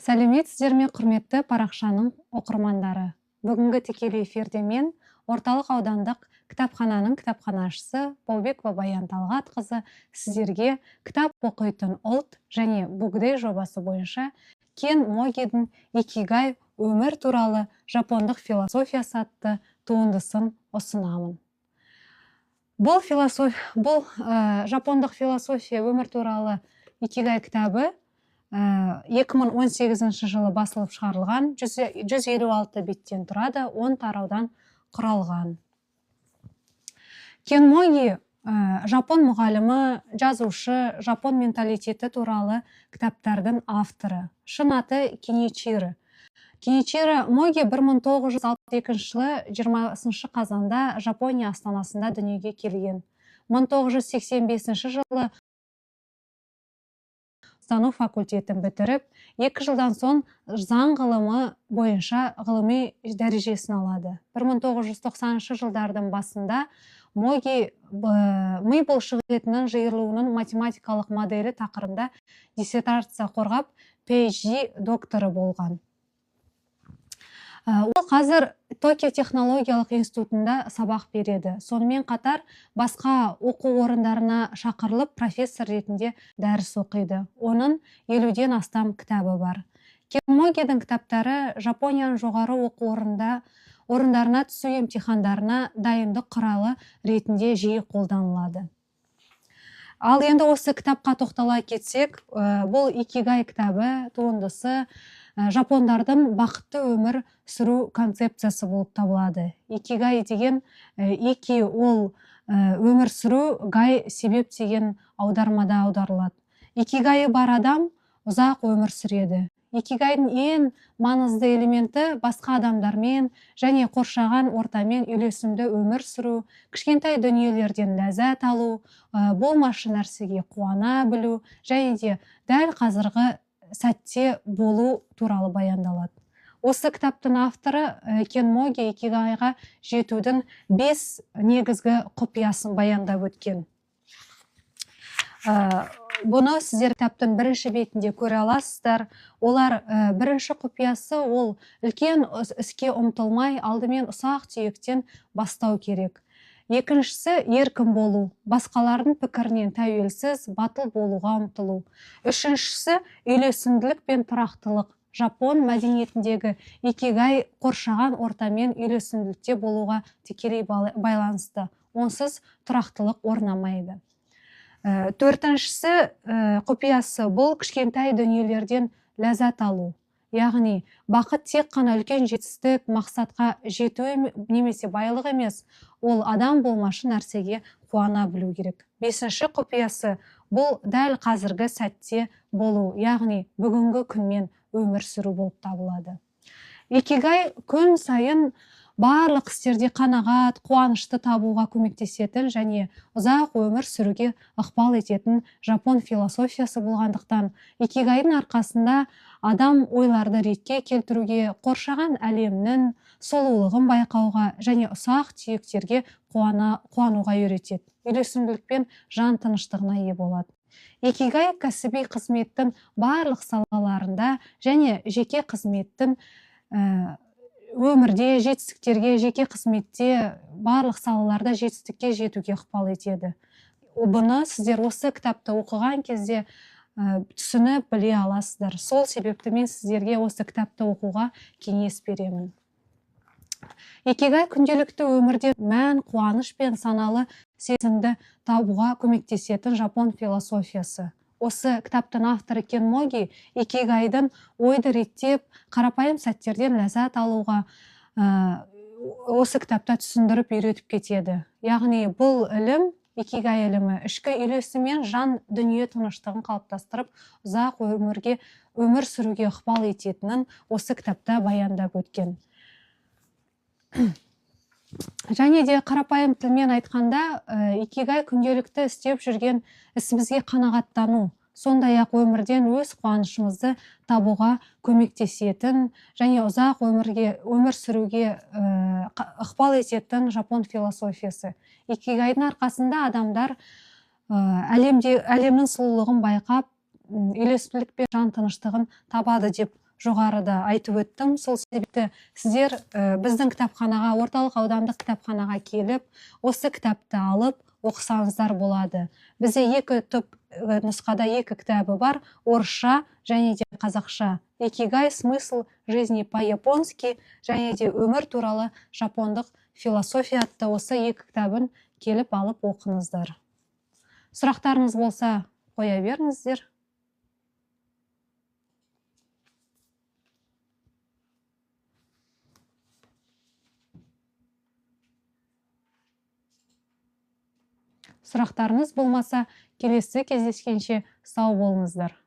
Сәлеметсіздер ме, құрметті парақшаның оқырмандары. Бүгінгі тікелей эфирде мен орталық аудандық кітапхананың кітапханашысы Баубекова Баян Талғатқызы сіздерге кітап оқитын ұлт және бүгдей жобасы бойынша Кен Могидің Икигай өмір туралы жапондық философиясы атты туындысын ұсынамын. Бұл жапондық философия өмір туралы Икигай кітабы 2018 жылы басылып шығарылған, 156 беттен тұрады, 10 тараудан құралған. Кен Моги жапон мұғалімі, жазушы, жапон менталитеті туралы кітаптардың авторы. Шын аты Киничиро. Киничиро Моги 1962 жылы 20 қазанда Жапония астанасында дүниеге келген. 1985 жылы стану факультетін бітіріп, 2 жылдан соң заң ғылымы бойынша ғылыми дәрежесін алады. 1990 жылдардың басында Моги ми бұлшықетінің жиырылуының математикалық моделі тақырыбында диссертация қорғап, PhD докторы болған. Ол қазір Токио технологиялық институтында сабақ береді. Сонымен қатар басқа оқу орындарына шақырылып профессор ретінде дәріс оқиды. Оның 50-ден астам кітабы бар. Кен Могидің кітаптары Жапонияның жоғары оқу орындарына түсу емтихандарына дайындық құралы ретінде жиі қолданылады. Ал енді осы кітапқа тоқтала кетсек, бұл Икигай кітабы туындысы жапондардың бақытты өмір сүру концепциясы болып табылады. Икигай деген ики ол өмір сүру, гай себеп деген аудармада аударылады. Икигайы бар адам ұзақ өмір сүреді. Икигайдың ең маңызды элементі басқа адамдармен және қоршаған ортамен үйлесімді өмір сүру, кішкентай дүниелерден ләззат алу, болмашы нәрсеге қуана білу және де дәл қазіргі сәтте болу туралы баяндалады. Осы кітаптың авторы Кен Моги Икигайға жетудің 5 негізгі құпиясын баяндап өткен. Бұны сіздер кітаптың бірінші бетінде көре аласыздар. Олар бірінші құпиясы ол үлкен іске ұмтылмай, алдымен ұсақ түйектен бастау керек. Екіншісі еркін болу, басқалардың пікірінен тәуелсіз, батыл болуға ұмтылу. Үшіншісі үйлесімділік пен тұрақтылық. Жапон мәдениетіндегі Икигай қоршаған ортамен үйлесімділікте болуға тікелей байланысты. Онсыз тұрақтылық орнамайды. Төртіншісі құпиясы бұл кішкентай дүниелерден ләззат алу. Яғни, бақыт тек қана үлкен жетістік, мақсатқа жету немесе байлық емес, ол адам болмашы нәрсеге қуана білу керек. Бесінші құпиясы бұл дәл қазіргі сәтте болу, яғни бүгінгі күнмен өмір сүру болып табылады. Икигай күн сайын барлық істерде қанағат, қуанышты табуға көмектесетін және ұзақ өмір сүруге ықпал ететін жапон философиясы болғандықтан, Икигайдың арқасында адам ойларды ретке келтіруге, қоршаған әлемнің сұлулығын байқауға және ұсақ түйектерге қуануға үйретеді. Үйлесімділікпен жан тыныштығына ие болады. Икигай кәсіби қызметтің барлық салаларында және жеке қызметтің өмірде жетістіктерге, жеке қызметте барлық салаларда жетістікке жетуге ықпал етеді. Бұны сіздер осы кітапты оқыған кезде түсініп біле аласыздар. Сол себепті мен сіздерге осы кітапты оқуға кеңес беремін. Икигай күнделікті өмірде мән, қуаныш пен саналы сезімді табуға көмектесетін жапон философиясы. Осы кітаптың авторы Кен Моги Икигайдың ойды реттеп, қарапайым сәттерден ләззат алуға осы кітапта түсіндіріп үйретіп кетеді. Яғни бұл ілім, Икигай ілімі, ішкі үйлесіммен жан дүние тыныштығын қалыптастырып, ұзақ өмір сүруге ықпал ететінін осы кітапта баяндап өткен. Және де қарапайым тілмен айтқанда, Икигай күнделікті істеп жүрген ісімізге қанағаттану, сондай-ақ өмірден өз қуанышымызды табуға көмектесетін және ұзақ өмір сүруге ықпал ететін жапон философиясы. Икигайдың арқасында адамдар әлемнің сұлулығын байқап, үйлесімділік пен жан тыныштығын табады деп жоғарыда айтып өттім. Сол себепті сіздер біздің кітапханаға, орталық аудандық кітапханаға келіп, осы кітапты алып оқысаңыздар болады. Бізде екі топ нұсқада екі кітабы бар, орысша және де қазақша. Икигай, смысл жизни по-японски және де өмір туралы жапондық философия атты осы екі кітабын келіп алып оқыңыздар. Сұрақтарыңыз болса, қоя беріңіздер. Сұрақтарыңыз болмаса, келесі кездескенше сау болыңыздар.